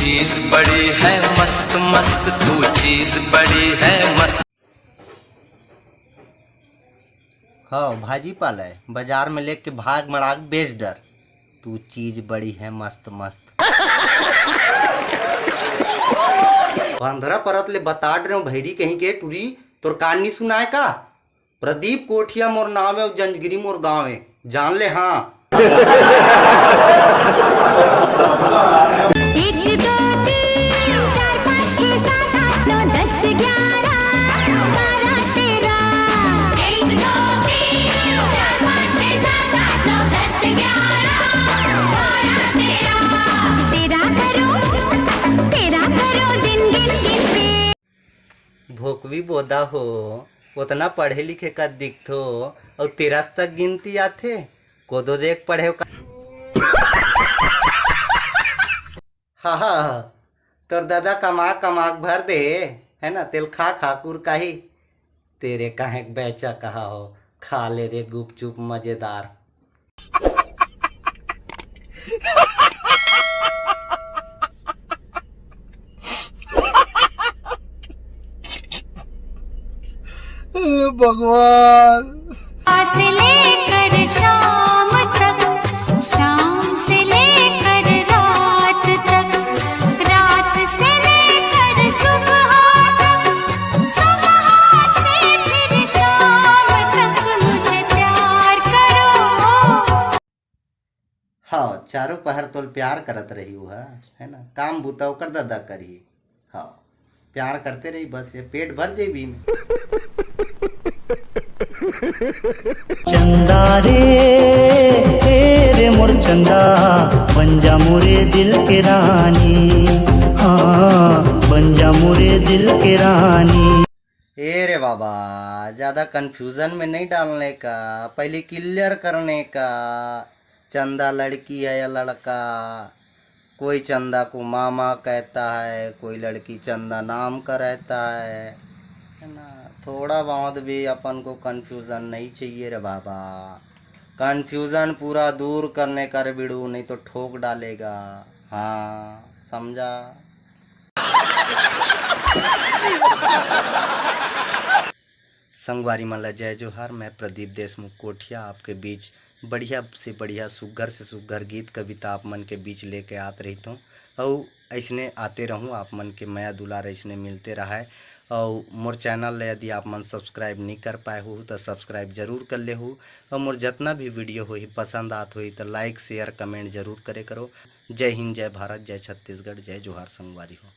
चीज बड़ी है मस्त मस्त, तू चीज बड़ी है मस्त। हाँ भाजी पाला है बाजार में लेके भाग मड़ाक बेच डर, तू चीज बड़ी है मस्त मस्त। बंधरा परत ले बता रहे हो भैरी कहीं के टूरी तोर कहानी सुनाए का। प्रदीप कोठिया मोर नाम है और जंजगिरी मोर गांव है, जान ले। हाँ भोकवी बोदा हो उतना पढ़े लिखे का दिखथो और 13 तक गिनती आथे कोदो देख पढ़े का। हाँ हाँ तोर दादा कमा कमा भर दे है ना, तेल खा खा कुर काही तेरे काहे बेचा कहा हो, खा ले रे गुपचुप मजेदार। भगवान से लेकर शाम तक, शाम से लेकर रात तक, रात से लेकर सुबह तक, सुबह से फिर शाम तक मुझे प्यार करो। हाँ चारों पहर तोल प्यार करत रही है ना, काम बुताओ कर दादा करी। हाँ प्यार करते रही बस, ये पेट भर जेबी में। चंदा रे मोर चंदा बन जा मोरे दिल के रानी, हाँ बन जा मोरे दिल के रानी। ए रे बाबा ज्यादा कंफ्यूजन में नहीं डालने का, पहले क्लियर करने का। चंदा लड़की है या लड़का, कोई चंदा को मामा कहता है, कोई लड़की चंदा नाम का रहता है ना। थोड़ा बहुत भी अपन को कंफ्यूजन नहीं चाहिए रे बाबा, कंफ्यूजन पूरा दूर करने कर बिड़ू नहीं तो ठोक डालेगा। हाँ समझा। संगवारी माला जय जोहार, मैं प्रदीप देशमुख कोठिया आपके बीच बढ़िया से बढ़िया सुघर से सुघर गीत कविता आप मन के बीच लेके आते रहता हूँ और ऐसने आते रहूँ, आप मन के माया दुलार ऐसने मिलते रहा है। और मोर चैनल यदि आप मन सब्सक्राइब नहीं कर पाए हो तो सब्सक्राइब जरूर कर ले हो, और मोर जितना भी वीडियो हो पसंद आत हो तो लाइक शेयर कमेंट जरूर करे करो। जय हिंद, जय भारत, जय छत्तीसगढ़, जय जोहार संगवारी हो।